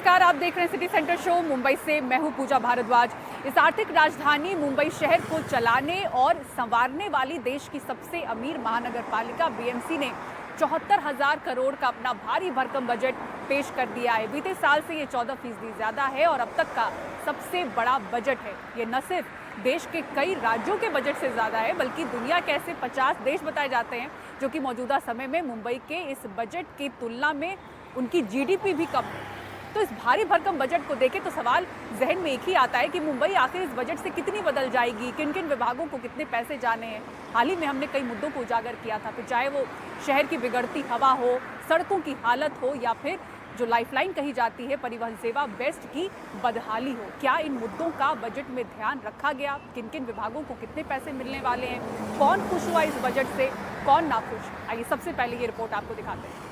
नमस्कार, आप देख रहे हैं सिटी सेंटर शो। मुंबई से मैं हूं पूजा भारद्वाज। इस आर्थिक राजधानी मुंबई शहर को चलाने और संवारने वाली देश की सबसे अमीर महानगर पालिका बीएमसी ने 74,000 करोड़ का अपना भारी भरकम बजट पेश कर दिया है। बीते साल से ये 14% ज्यादा है और अब तक का सबसे बड़ा बजट है। ये न सिर्फ देश के कई राज्यों के बजट से ज्यादा है, बल्कि दुनिया के ऐसे 50 देश बताए जाते हैं जो कि मौजूदा समय में मुंबई के इस बजट की तुलना में उनकी जीडीपी भी कम है। तो इस भारी भरकम बजट को देखें तो सवाल जहन में एक ही आता है कि मुंबई आखिर इस बजट से कितनी बदल जाएगी, किन किन विभागों को कितने पैसे जाने हैं। हाल ही में हमने कई मुद्दों को उजागर किया था, फिर चाहे वो शहर की बिगड़ती हवा हो, सड़कों की हालत हो, या फिर जो लाइफलाइन कही जाती है परिवहन सेवा बेस्ट की बदहाली हो। क्या इन मुद्दों का बजट में ध्यान रखा गया? किन किन विभागों को कितने पैसे मिलने वाले हैं? कौन खुश हुआ इस बजट से, कौन नाखुश? आइए सबसे पहले ये रिपोर्ट आपको दिखाते हैं।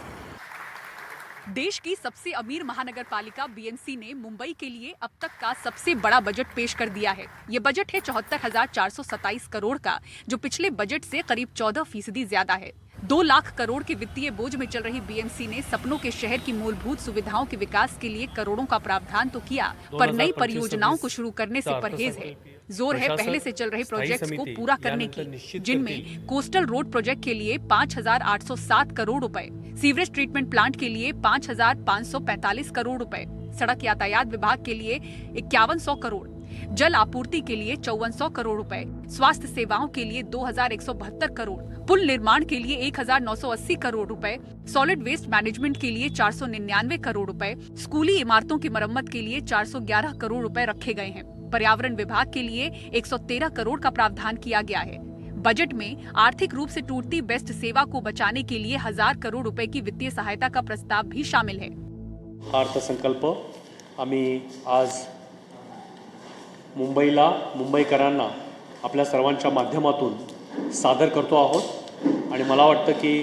देश की सबसे अमीर महानगर पालिका बीएमसी ने मुंबई के लिए अब तक का सबसे बड़ा बजट पेश कर दिया है। ये बजट है 74,427 करोड़ का, जो पिछले बजट से करीब 14% ज्यादा है। 2 लाख करोड़ के वित्तीय बोझ में चल रही बीएमसी ने सपनों के शहर की मूलभूत सुविधाओं के विकास के लिए करोड़ों का प्रावधान तो किया, पर नई परियोजनाओं को शुरू करने से परहेज है। जोर है पहले से चल रहे प्रोजेक्ट्स को पूरा करने की, जिनमें कोस्टल रोड प्रोजेक्ट के लिए 5,807 करोड़ रुपए, सीवरेज ट्रीटमेंट प्लांट के लिए 5,545 करोड़ रुपए, सड़क यातायात विभाग के लिए 5100 करोड़, जल आपूर्ति के लिए 5400 करोड़ रुपए, स्वास्थ्य सेवाओं के लिए 2,172 करोड़, पुल निर्माण के लिए 1,980 करोड़ रुपए, सॉलिड वेस्ट मैनेजमेंट के लिए 499 करोड़ रुपए, स्कूली इमारतों की मरम्मत के लिए 411 करोड़ रुपए रखे गए हैं। पर्यावरण विभाग के लिए 113 करोड़ का प्रावधान किया गया है। बजट में आर्थिक रूप से टूटती बेस्ट सेवा को बचाने के लिए 1000 करोड़ रुपए की वित्तीय सहायता का प्रस्ताव भी शामिल है। हा अर्थसंकल्प आम्ही आज मुंबईकरांना आपल्या सर्वांच्या माध्यमातून सादर करतो आहोत आणि मला वाटतं की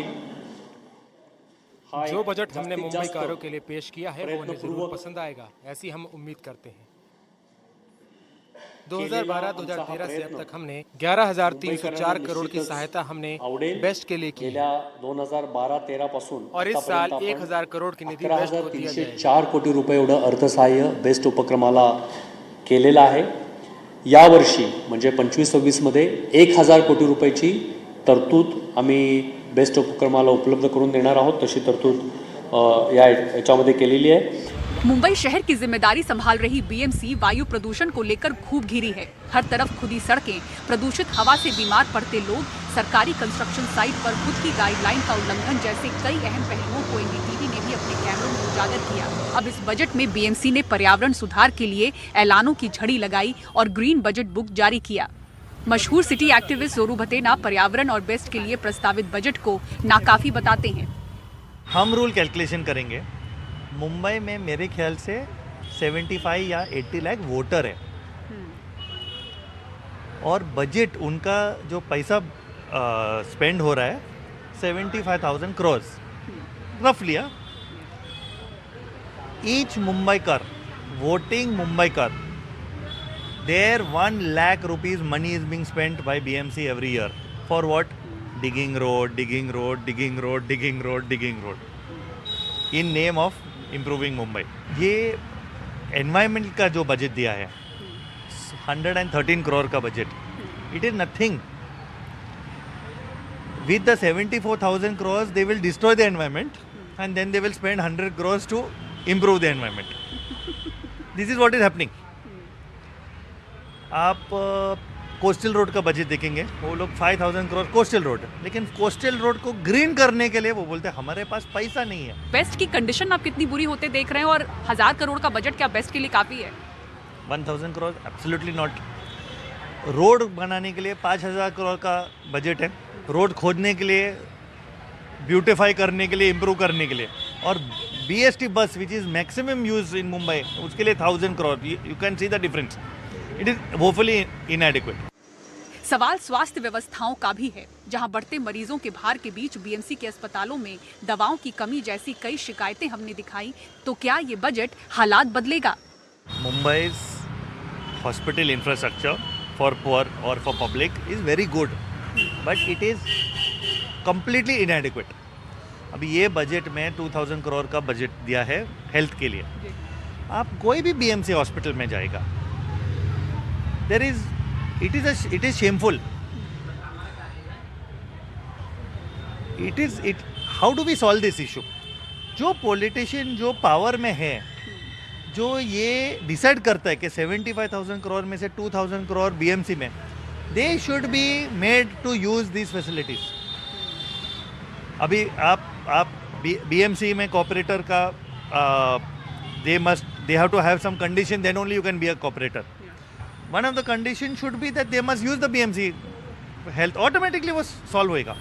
जो बजट हमने मुंबईकारों के लिए पेश किया है वो उन्हें जरूर पसंद आएगा, ऐसी हम उम्मीद करते हैं। 2012-2013 से अब तक हमने 11,304 करोड़ की सहायता हमने बेस्ट के लिए की है 2012-13 पासून और इस साल 1,000 करोड़ की निधी बेस्ट को दिया जाएगा। 4 कोटी रुपये एवढं अर्थसहाय्य बेस्ट उपक्रमाला केलेलं आहे। यावर्षी म्हणजे 25-26 मध्ये 1,000 कोटी रुपयाची तरतूद आम्ही बेस्ट उपक्रमाला उपलब्ध करून देणार आहोत। तशी तरतूद याच्यामध्ये केलेली आहे। मुंबई शहर की जिम्मेदारी संभाल रही बीएमसी वायु प्रदूषण को लेकर खूब घिरी है। हर तरफ खुदी सड़कें, प्रदूषित हवा से बीमार पड़ते लोग, सरकारी कंस्ट्रक्शन साइट पर खुद की गाइडलाइन का उल्लंघन जैसे कई अहम पहलुओं को एनडीटीवी ने भी अपने कैमरों में उजागर किया। अब इस बजट में बीएमसी ने पर्यावरण सुधार के लिए ऐलानों की झड़ी लगाई और ग्रीन बजट बुक जारी किया। मशहूर सिटी एक्टिविस्ट जोरू भतेना पर्यावरण और बेस्ट के लिए प्रस्तावित बजट को नाकाफी बताते हैं। हम रूल कैलकुलेशन करेंगे। मुंबई में मेरे ख्याल से 75 या 80 लाख वोटर है और बजट उनका जो पैसा स्पेंड हो रहा है 75,000 करोड़ रफली। Each Mumbaikar voting Mumbaikar there 1 lakh rupees money is being spent by BMC every year for what? digging road in name of improving Mumbai. ये एनवायरमेंट का जो बजट दिया है 113 करोड़ का budget, it is nothing. With the 74,000 crore they will destroy the environment and then they will spend 100 crore to improve the environment. This is what is happening. आप coastal road का budget देखेंगे, वो लोग 5,000 करोड़ कोस्टल रोड, लेकिन coastal road को green करने के लिए वो बोलते हैं हमारे पास पैसा नहीं है। बेस्ट की कंडीशन आप कितनी बुरी होते देख रहे हैं और 1000 करोड़ का बजट क्या बेस्ट के लिए काफी है? 1,000 करोड़ एब्सोल्युटली नॉट। रोड बनाने के लिए 5,000 करोड़ का बजट है, रोड खोदने के लिए, ब्यूटिफाई करने के लिए, इम्प्रूव करने के लिए। और BST bus which is maximum use in Mumbai, उसके लिए 1,000 crore. You can see the difference. It is woefully inadequate. सवाल स्वास्थ्य व्यवस्थाओं का भी है, जहां बढ़ते मरीजों के भार के बीच बीएमसी के अस्पतालों में दवाओं की कमी जैसी कई शिकायतें हमने दिखाई। तो क्या ये बजट हालात बदलेगा? मुंबई's hospital infrastructure for poor or for public is very good, but it is completely inadequate. अभी ये बजट में 2000 करोड़ का बजट दिया है हेल्थ के लिए, आप कोई भी बीएमसी हॉस्पिटल में जाएगा, it is shameful. How do we solve this issue? जो पॉलिटिशियन जो पावर में है, जो ये डिसाइड करता है कि 75,000 करोड़ में से 2,000 करोड़ बीएमसी में, they should be made to use this facilities. अभी आप बीएमसी में कॉपरेटर का they have to have some condition, then only you can be a cooperator. One of the condition should be that they must use the BMC health. Automatically वो solve होएगा.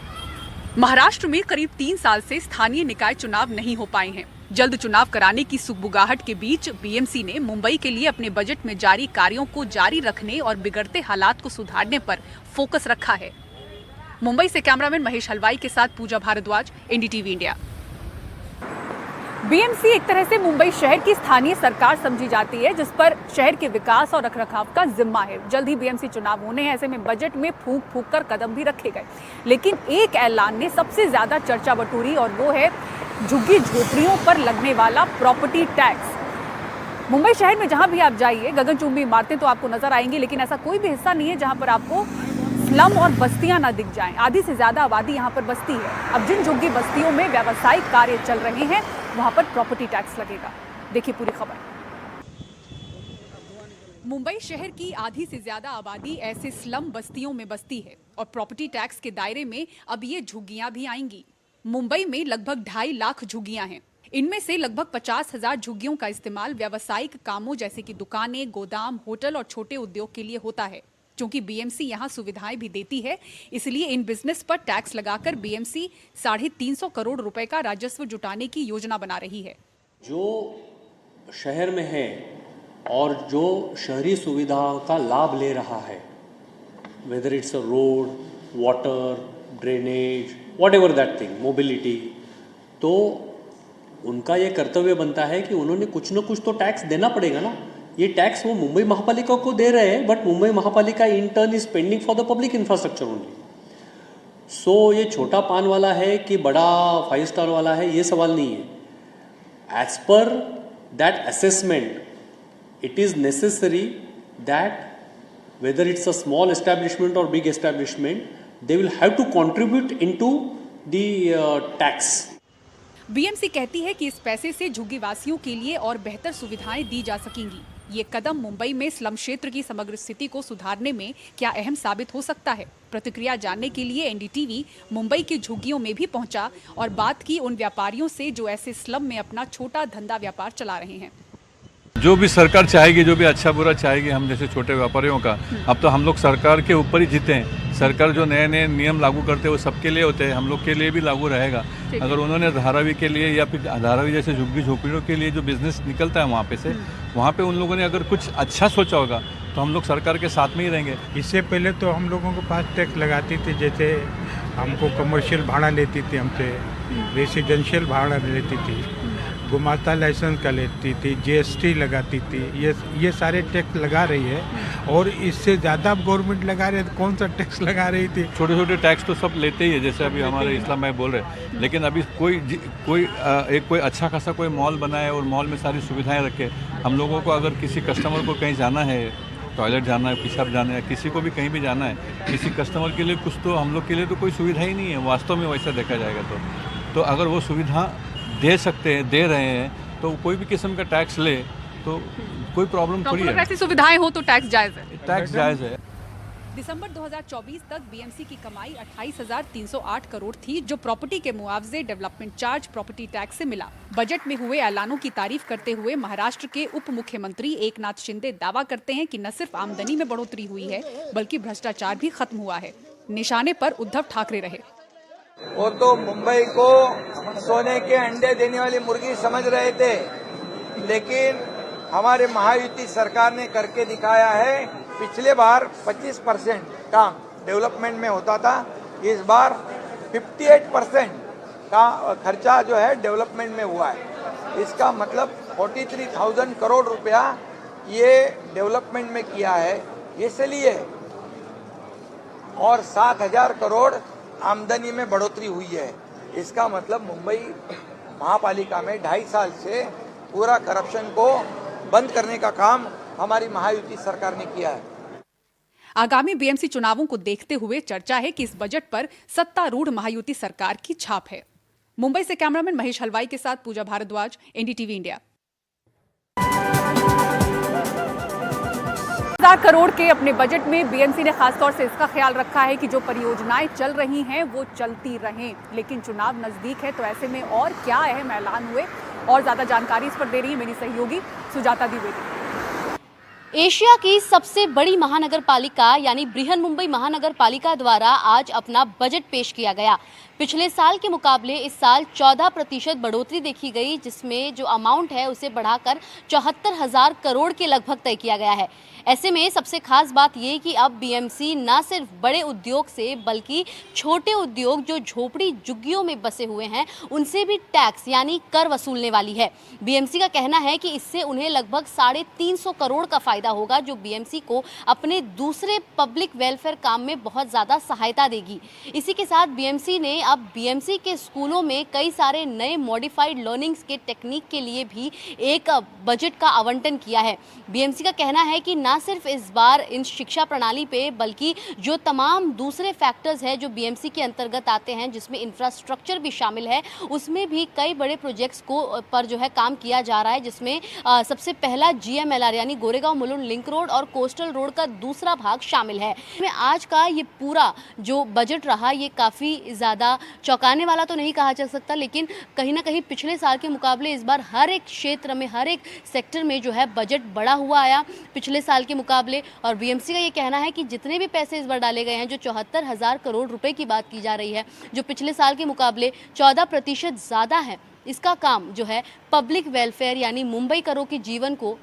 महाराष्ट्र में करीब 3 साल से स्थानीय निकाय चुनाव नहीं हो पाए हैं. जल्द चुनाव कराने की सुगबुगाहट के बीच बीएमसी ने मुंबई के लिए अपने बजट में जारी कार्यों को जारी रखने और बिगड़ते हालात को सुधारने पर फोकस रखा है. मुंबई से कैमरामैन महेश हलवाई के साथ पूजा भारद्वाज, एनडीटीवी इंडिया. बीएमसी एक तरह से मुंबई शहर की स्थानीय सरकार समझी जाती है, जिस पर शहर के विकास और रखरखाव का जिम्मा है. जल्द ही बीएमसी चुनाव होने हैं, ऐसे में बजट में फूंक फूंक कर कदम भी रखे गए. लेकिन एक ऐलान ने सबसे ज्यादा चर्चा बटोरी और वो है झुग्गी झोपड़ियों पर लगने वाला प्रॉपर्टी टैक्स. मुंबई शहर में जहां भी आप जाइए, गगनचुंबी इमारतें तो आपको नजर आएंगी, लेकिन ऐसा कोई भी हिस्सा नहीं है जहां पर आपको स्लम और बस्तियां ना दिख जाएं. आधी से ज्यादा आबादी यहां पर बस्ती है. अब जिन झुग्गी बस्तियों में व्यावसायिक कार्य चल रहे हैं, वहां पर प्रॉपर्टी टैक्स लगेगा. देखिए पूरी खबर. मुंबई शहर की आधी से ज्यादा आबादी ऐसे स्लम बस्तियों में बसती है और प्रॉपर्टी टैक्स के दायरे में अब ये झुग्गियां भी आएंगी. मुंबई में लगभग 2.5 लाख झुग्गियां हैं. इनमें से लगभग 50,000 झुग्गियों का इस्तेमाल व्यावसायिक कामों जैसे कि दुकानें, गोदाम, होटल और छोटे उद्योग के लिए होता है. क्योंकि बीएमसी यहां सुविधाएं भी देती है, इसलिए इन बिजनेस पर टैक्स लगाकर बीएमसी 350 करोड़ रुपए का राजस्व जुटाने की योजना बना रही है. जो शहर में है और जो शहरी सुविधाओं का लाभ ले रहा है, weather it's a road, water, drainage, whatever that thing, mobility, तो उनका ये कर्तव्य बनता है कि उन्होंने कुछ न कुछ तो टैक्स देना पड़ेगा ना. ये टैक्स वो मुंबई महापालिका को दे रहे हैं, but Mumbai Mahapalika in turn is pending for the public infrastructure only. So ये छोटा पान वाला है कि बड़ा 5 स्टार वाला है, ये सवाल नहीं है. As per that assessment, it is necessary that whether it's a small establishment और big establishment, they will have to contribute into the tax. BMC कहती है कि इस पैसे से झुग्गी वासियों के लिए और बेहतर सुविधाएं दी जा सकेंगी. ये कदम मुंबई में स्लम क्षेत्र की समग्र स्थिति को सुधारने में क्या अहम साबित हो सकता है? प्रतिक्रिया जानने के लिए एनडीटीवी मुंबई की झुग्गियों में भी पहुंचा और बात की उन व्यापारियों से जो ऐसे स्लम में अपना छोटा धंधा व्यापार चला रहे हैं. जो भी सरकार चाहेगी, जो भी अच्छा बुरा चाहेगी हम जैसे छोटे व्यापारियों का, अब तो हम लोग सरकार के ऊपर ही जीते हैं. सरकार जो नए नए नियम लागू करते हैं वो सबके लिए होते हैं, हम लोग के लिए भी लागू रहेगा. अगर उन्होंने धारावी के लिए या फिर धारावी जैसे झुग्गी झोपड़ियों के लिए जो बिजनेस निकलता है वहाँ पे उन लोगों ने अगर कुछ अच्छा सोचा होगा तो हम लोग सरकार के साथ में ही रहेंगे. इससे पहले तो हम लोगों को पास टैक्स लगाती थी, जैसे हमको कमर्शियल भाड़ा लेती थी, हमसे रेसिडेंशियल भाड़ा लेती थी, गुमास्ता लाइसेंस का लेती थी, जीएसटी लगाती थी. ये सारे टैक्स लगा रही है और इससे ज़्यादा गवर्नमेंट लगा रही है. तो कौन सा टैक्स लगा रही थी? छोटे छोटे टैक्स तो सब लेते ही है, जैसे अभी हमारे इस्लाम भाई बोल रहे हैं. लेकिन अभी कोई अच्छा खासा कोई मॉल बनाए और मॉल में सारी सुविधाएं रखे. हम लोगों को अगर किसी कस्टमर को कहीं जाना है, टॉयलेट जाना है, पेशाब जाना है, किसी को भी कहीं भी जाना है, किसी कस्टमर के लिए कुछ, तो हम लोग के लिए तो कोई सुविधा ही नहीं है वास्तव में. वैसा देखा जाएगा तो अगर वो सुविधा दे सकते हैं, दे रहे हैं, तो कोई भी किस्म का टैक्स ले तो कोई प्रॉब्लम थोड़ी है. ऐसी सुविधाएं हो तो टैक्स जायज है. टैक्स जायज है. दिसंबर 2024 तक बीएमसी की कमाई 28,308 करोड़ थी, जो प्रॉपर्टी के मुआवजे, डेवलपमेंट चार्ज, प्रॉपर्टी टैक्स से मिला. बजट में हुए ऐलानों की तारीफ करते हुए महाराष्ट्र के उप मुख्यमंत्री एकनाथ शिंदे दावा करते हैं कि न सिर्फ आमदनी में बढ़ोतरी हुई है, बल्कि भ्रष्टाचार भी खत्म हुआ है. निशाने पर उद्धव ठाकरे रहे. वो तो मुंबई को सोने के अंडे देने वाली मुर्गी समझ रहे थे, लेकिन हमारे महायुति सरकार ने करके दिखाया है. पिछले बार 25% काम डेवलपमेंट में होता था, इस बार 58% का खर्चा जो है डेवलपमेंट में हुआ है. इसका मतलब 43,000 करोड़ रुपया ये डेवलपमेंट में किया है इसलिए, और 7,000 करोड़ आमदनी में बढ़ोतरी हुई है. इसका मतलब मुंबई महापालिका में 2.5 साल से पूरा करप्शन को बंद करने का काम हमारी महायुति सरकार ने किया है। आगामी बीएमसी चुनावों को देखते हुए चर्चा है कि इस बजट पर सत्तारूढ़ महायुति सरकार की छाप है। मुंबई से कैमरामैन महेश हलवाई के साथ पूजा भारद्वाज, एनडीटीवी इंडिया। 1000 करोड़ के अपने बजट में बीएमसी ने खासतौर से इसका ख्याल रखा है कि जो परियोजनाएं चल रही हैं वो चलती रहें, लेकिन चुनाव नजदीक है तो ऐसे में और क्या अहम ऐलान हुए, और ज्यादा जानकारी इस पर दे रही है मेरी सहयोगी सुजाता द्विवेदी। एशिया की सबसे बड़ी महानगर पालिका यानी बृहन मुंबई महानगर पालिका द्वारा आज अपना बजट पेश किया गया। पिछले साल के मुकाबले इस साल 14% बढ़ोतरी देखी गई, जिसमें जो अमाउंट है उसे बढ़ाकर 74,000 करोड़ के लगभग तय किया गया है। ऐसे में सबसे खास बात ये कि अब बीएमसी न सिर्फ बड़े उद्योग से बल्कि छोटे उद्योग जो झोपड़ी झुग्गियों में बसे हुए हैं उनसे भी टैक्स यानी कर वसूलने वाली है। बीएमसी का कहना है कि इससे उन्हें लगभग 350 करोड़ का फायदा होगा, जो बीएमसी को अपने दूसरे पब्लिक वेलफेयर काम में बहुत ज़्यादा सहायता देगी। इसी के साथ बीएमसी ने अब बीएमसी के स्कूलों में कई सारे नए मॉडिफाइड लर्निंग्स के टेक्निक के लिए भी एक बजट का आवंटन किया है। बीएमसी का कहना है कि न सिर्फ इस बार इन शिक्षा प्रणाली पे बल्कि जो तमाम दूसरे फैक्टर्स हैं जो बीएमसी के अंतर्गत आते हैं, जिसमें इंफ्रास्ट्रक्चर भी शामिल है, उसमें भी कई बड़े प्रोजेक्ट्स को पर जो है काम किया जा रहा है, जिसमें सबसे पहला GMLR यानी गोरेगांव मुलुंड लिंक रोड और कोस्टल रोड का दूसरा भाग शामिल है। आज का ये पूरा जो बजट रहा ये काफ़ी ज़्यादा चौंकाने वाला तो नहीं कहा जा सकता, लेकिन कहीं ना कहीं पिछले साल के मुकाबले इस बार हर एक क्षेत्र में हर एक सेक्टर में जो है बजट बढ़ा हुआ आया पिछले साल के मुकाबले। और बीएमसी का ये कहना है कि जितने भी पैसे इस बार डाले गए हैं, जो 74,000 करोड़ रुपए की बात की जा रही है, जो पिछले साल के मुकाबले 14% ज़्यादा है, इसका काम जो है पब्लिक वेलफेयर यानी मुंबई करों के जीवन को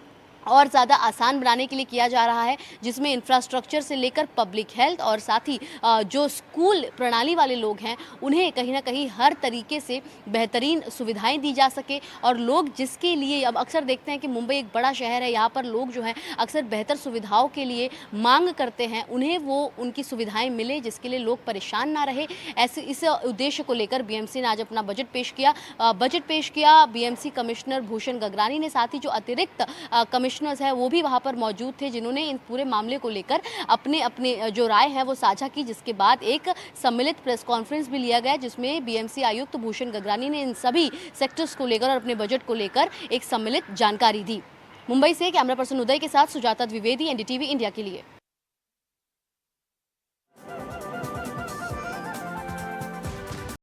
और ज़्यादा आसान बनाने के लिए किया जा रहा है, जिसमें इंफ्रास्ट्रक्चर से लेकर पब्लिक हेल्थ और साथ ही जो स्कूल प्रणाली वाले लोग हैं उन्हें कहीं ना कहीं हर तरीके से बेहतरीन सुविधाएं दी जा सके। और लोग जिसके लिए अब अक्सर देखते हैं कि मुंबई एक बड़ा शहर है, यहाँ पर लोग जो हैं अक्सर बेहतर सुविधाओं के लिए मांग करते हैं, उन्हें वो उनकी सुविधाएँ मिले जिसके लिए लोग परेशान ना रहे। ऐसे इस उद्देश्य को लेकर बीएमसी ने आज अपना बजट पेश किया। बीएमसी कमिश्नर भूषण गगरानी ने, साथ ही जो अतिरिक्त कमिश्नर्स है वो भी वहां पर मौजूद थे, जिन्होंने इन पूरे मामले को लेकर अपने जो राय है वो साझा की, जिसके बाद एक सम्मिलित प्रेस कॉन्फ्रेंस भी लिया गया, जिसमें बीएमसी आयुक्त भूषण गगरानी ने इन सभी सेक्टर्स को लेकर और अपने बजट को लेकर एक सम्मिलित जानकारी दी। मुंबई से कैमरा पर्सन उदय के साथ सुजाता द्विवेदी, एनडीटीवी इंडिया के लिए।